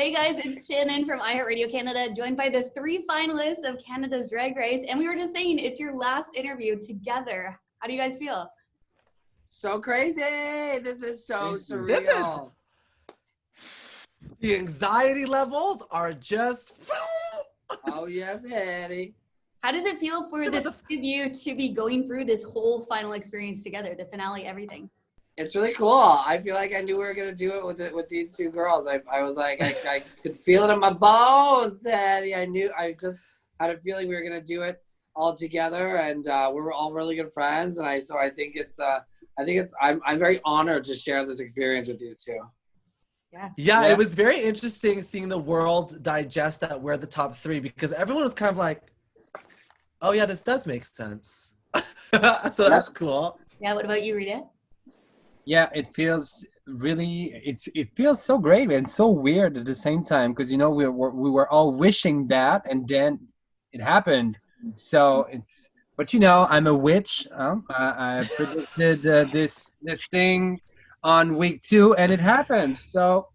Hey guys, it's Shannon from iHeartRadio Canada, joined by the 3 finalists of Canada's Drag Race. And we were just saying, it's your last interview together. How do you guys feel? So crazy. This is so surreal. This is... The anxiety levels are just... Oh, yes, Eddie. How does it feel for the three of you to be going through this whole final experience together, the finale, everything? It's really cool. I feel like I knew we were going to do it with these 2 girls. I was like, I could feel it in my bones, Eddie. I just had a feeling we were going to do it all together, and we were all really good friends. And I'm very honored to share this experience with these 2. Yeah, it was very interesting seeing the world digest that we're the top 3, because everyone was kind of like, oh yeah, this does make sense. So that's cool. Yeah, what about you, Rita? Yeah, it feels really, it feels so great and so weird at the same time, because, you know, we were all wishing that, and then it happened. So it's, but you know, I'm a witch. I predicted this thing on week 2, and it happened. So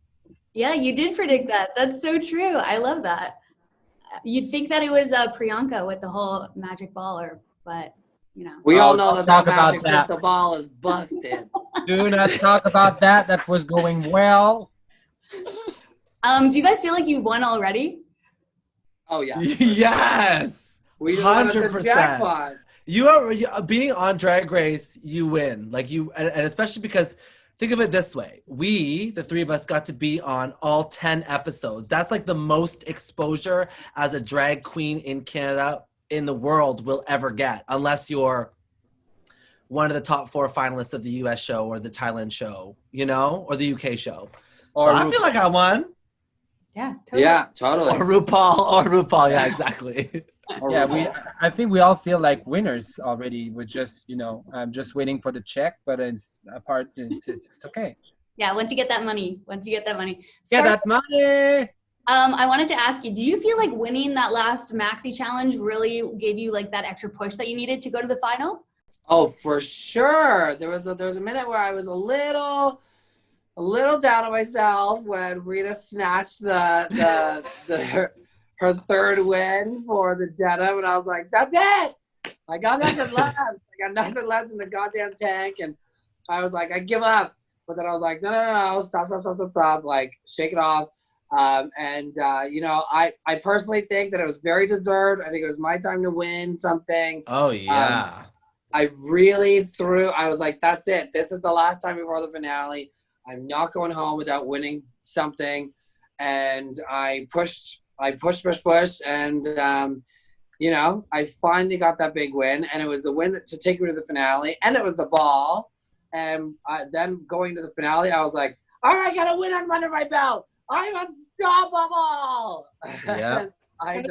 yeah, you did predict that. That's so true. I love that. You'd think that it was Priyanka with the whole magic ball, but you know. We all know that magic crystal ball is busted. Do not talk about that. That was going well. Do you guys feel like you won already? Oh yeah. Yes. We 100%. You are being on Drag Race. You win, like you, and especially because think of it this way: we, the 3 of us, got to be on all 10 episodes. That's like the most exposure as a drag queen in Canada, in the world, will ever get, unless you're one of the top 4 finalists of the US show or the Thailand show, you know, or the UK show. Or so I feel like I won. Yeah, totally. Yeah, totally. Or RuPaul, yeah, exactly. Yeah, I think we all feel like winners already. We're just, you know, I'm just waiting for the check, but it's okay. Yeah, once you get that money. Get that money. I wanted to ask you, do you feel like winning that last Maxi challenge really gave you like that extra push that you needed to go to the finals? Oh, for sure. There was a minute where I was a little down on myself when Rita snatched her 3rd win for the denim, and I was like, that's it. I got nothing left. I got nothing left in the goddamn tank, and I was like, I give up. But then I was like, no, stop, like, shake it off. You know, I personally think that it was very deserved. I think it was my time to win something. Oh, yeah. I was like, that's it. This is the last time before the finale. I'm not going home without winning something. And I pushed, and, you know, I finally got that big win. And it was the win to take me to the finale. And it was the ball. And then going to the finale, I was like, all right, I got a win under my belt. I'm unstoppable. Yeah. I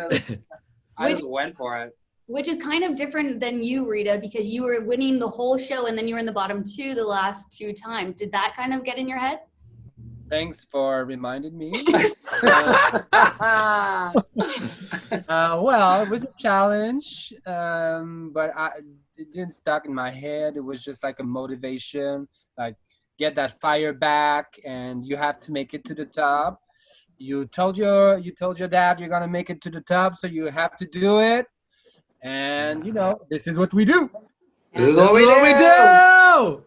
just went for it. Which is kind of different than you, Rita, because you were winning the whole show and then you were in the bottom 2 the last 2 times. Did that kind of get in your head? Thanks for reminding me. Well, it was a challenge, but it didn't stuck in my head. It was just like a motivation, like get that fire back, and you have to make it to the top. You told your dad you're gonna make it to the top, so you have to do it. And you know, this is what we do. This is what we do.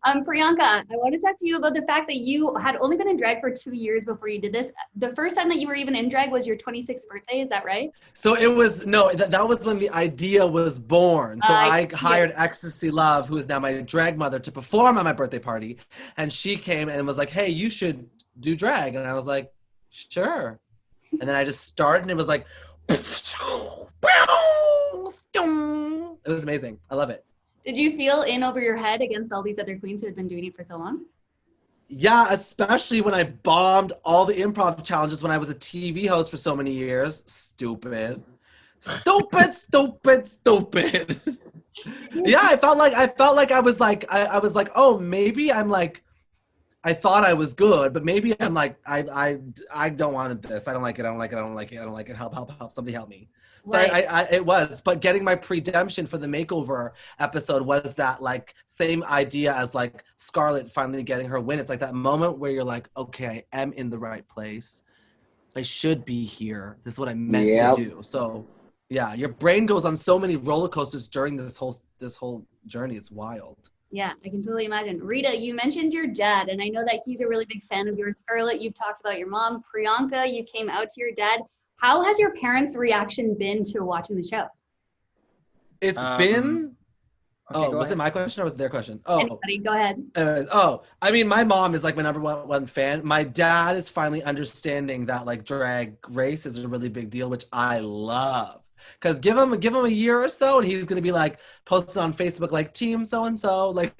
Priyanka, I want to talk to you about the fact that you had only been in drag for 2 years before you did this. The first time that you were even in drag was your 26th birthday, is that right? So it was, no, that was when the idea was born. So I hired Ecstasy Love, who is now my drag mother, to perform at my birthday party. And she came and was like, hey, you should do drag. And I was like, sure. And then I just started, and it was like, it was amazing. I love it. Did you feel in over your head against all these other queens who had been doing it for so long? Yeah, especially when I bombed all the improv challenges when I was a TV host for so many years. Stupid. Yeah, I felt like I was like, oh, maybe I'm like, I thought I was good, but maybe I'm like, I don't want this. I don't like it. Help. Somebody help me. So right. It was, but getting my pre-demption for the makeover episode was that like same idea as like Scarlett finally getting her win. It's like that moment where you're like, okay, I am in the right place. I should be here. This is what I meant Yep. to do. So yeah, your brain goes on so many roller coasters during this whole journey. It's wild. Yeah, I can totally imagine. Rita, you mentioned your dad, and I know that he's a really big fan of yours. Scarlett, you've talked about your mom. Priyanka, you came out to your dad. How has your parents' reaction been to watching the show? It's been. Okay, Oh, was it my question or was it their question? Oh, Anybody, go ahead. anyways, I mean, my mom is like my number one fan. My dad is finally understanding that like Drag Race is a really big deal, which I love. Because give him a year or so, and he's gonna be like posting on Facebook like team so and so, like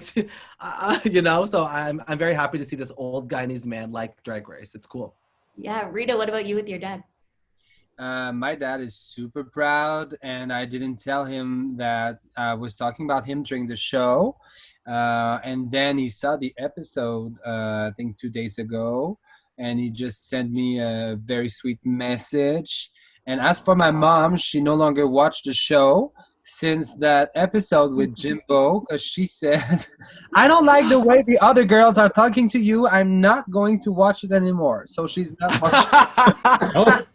you know. So I'm very happy to see this old Guyanese man like Drag Race. It's cool. Yeah, Rita, what about you with your dad? My dad is super proud, and I didn't tell him that I was talking about him during the show. And then he saw the episode, I think 2 days ago, and he just sent me a very sweet message. And as for my mom, she no longer watched the show since that episode with Jimbo, because she said, I don't like the way the other girls are talking to you. I'm not going to watch it anymore. So she's not watching.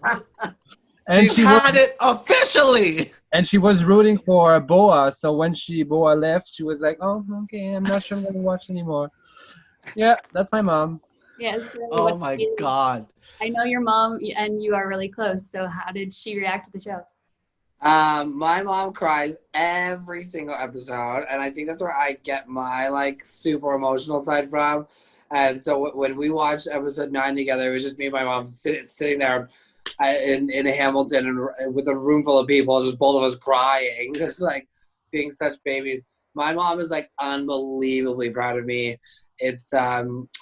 And she had it officially. And she was rooting for Boa. So when Boa left, she was like, oh, okay, I'm not sure I'm going to watch anymore. Yeah, that's my mom. Yes. Oh my God. I know your mom and you are really close. So how did she react to the show? My mom cries every single episode, and I think that's where I get my like super emotional side from. And so when we watched episode 9 together, it was just me and my mom sitting there in Hamilton and with a room full of people, just both of us crying, just like being such babies. My mom is like unbelievably proud of me. It's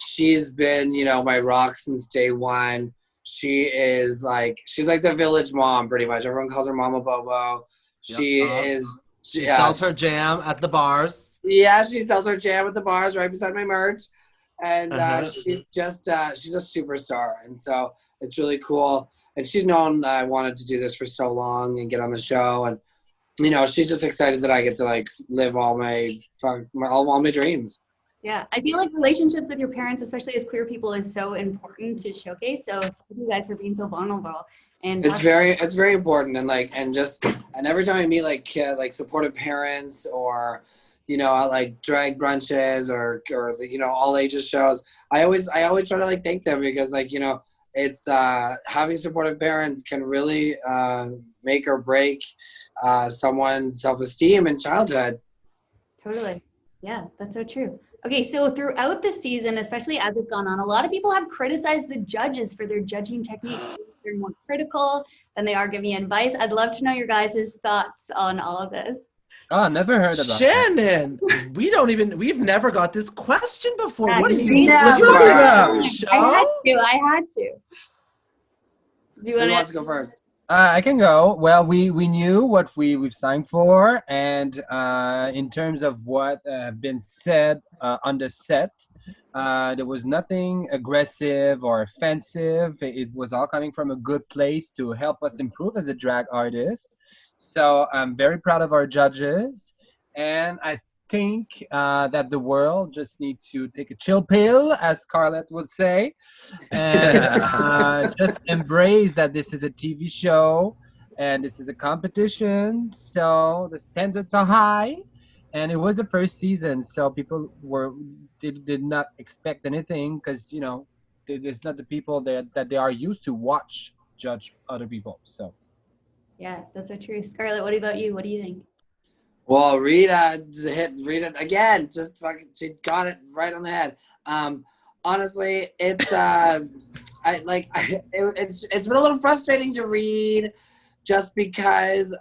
she's been, you know, my rock since day one. She's like the village mom, pretty much. Everyone calls her Mama Bobo. She sells her jam at the bars. Yeah, she sells her jam at the bars right beside my merch. And she's a superstar. And so it's really cool. And she's known that I wanted to do this for so long and get on the show. And, you know, she's just excited that I get to like live all my dreams. Yeah, I feel like relationships with your parents, especially as queer people, is so important to showcase. So thank you guys for being so vulnerable. And it's very important. And every time I meet like supportive parents or, you know, like drag brunches or you know, all ages shows, I always try to like thank them because like, you know, it's having supportive parents can really make or break someone's self-esteem in childhood. Totally. Yeah, that's so true. Okay, so throughout the season, especially as it's gone on, a lot of people have criticized the judges for their judging technique. They're more critical than they are giving advice. I'd love to know your guys' thoughts on all of this. Oh, never heard about Shannon, that. We've never got this question before. What are you doing? I had to. Do you want to go first? I can go. Well, we knew what we've signed for, and in terms of what been said on the set, there was nothing aggressive or offensive. It was all coming from a good place to help us improve as a drag artist. So I'm very proud of our judges, and I think that the world just needs to take a chill pill, as Scarlett would say, and just embrace that this is a TV show and this is a competition. So the standards are high, and it was the first season, so people did not expect anything because, you know, there's not the people that they are used to judge other people. So yeah, that's so true. Scarlett, what about you? What do you think? Well, Rita again. Just fucking, she got it right on the head. Honestly, it's it's been a little frustrating to read, just because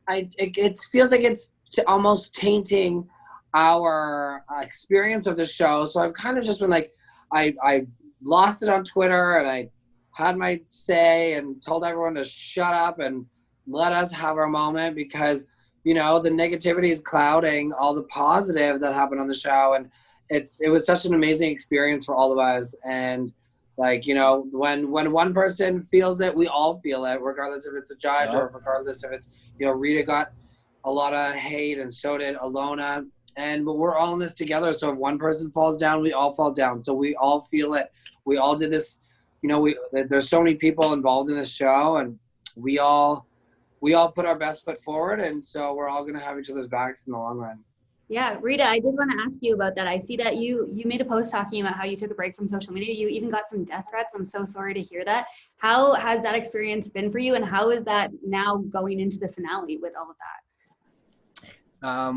it feels like it's almost tainting our experience of the show. So I've kind of just been like, I lost it on Twitter and I had my say and told everyone to shut up and let us have our moment because, you know, the negativity is clouding all the positive that happened on the show. And it was such an amazing experience for all of us. And like, you know, when one person feels it, we all feel it, regardless if it's a judge or regardless if it's, you know, Rita got a lot of hate and so did Alona. But we're all in this together. So if one person falls down, we all fall down. So we all feel it. We all did this there's so many people involved in this show, and we all put our best foot forward, and so we're all gonna have each other's backs in the long run. Yeah, Rita, I did want to ask you about that. I see that you made a post talking about how you took a break from social media. You even got some death threats. I'm so sorry to hear that. How has that experience been for you, and how is that now going into the finale with all of that?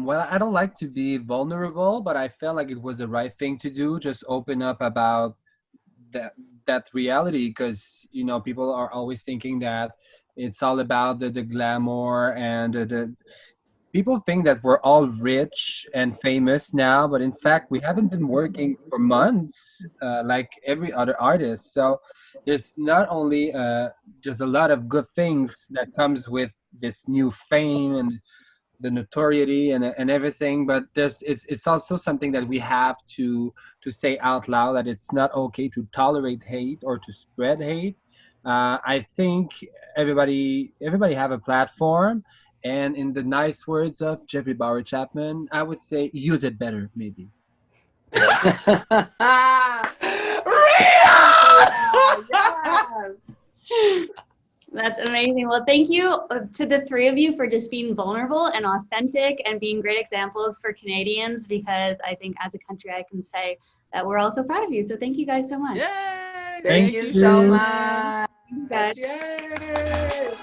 Well, I don't like to be vulnerable, but I felt like it was the right thing to do. Just open up about that reality, because people are always thinking that it's all about the glamour and the people think that we're all rich and famous now, but in fact we haven't been working for months like every other artist. So there's not only just a lot of good things that comes with this new fame and the notoriety and everything, but it's also something that we have to say out loud, that it's not okay to tolerate hate or to spread hate. I think everybody have a platform, and in the nice words of Jeffrey Bauer Chapman, I would say use it better, maybe. That's amazing. Well, thank you to the three of you for just being vulnerable and authentic and being great examples for Canadians, because I think as a country I can say that we're all so proud of you. So thank you guys so much. Yay! Thank you so much. Thanks, guys. Yay!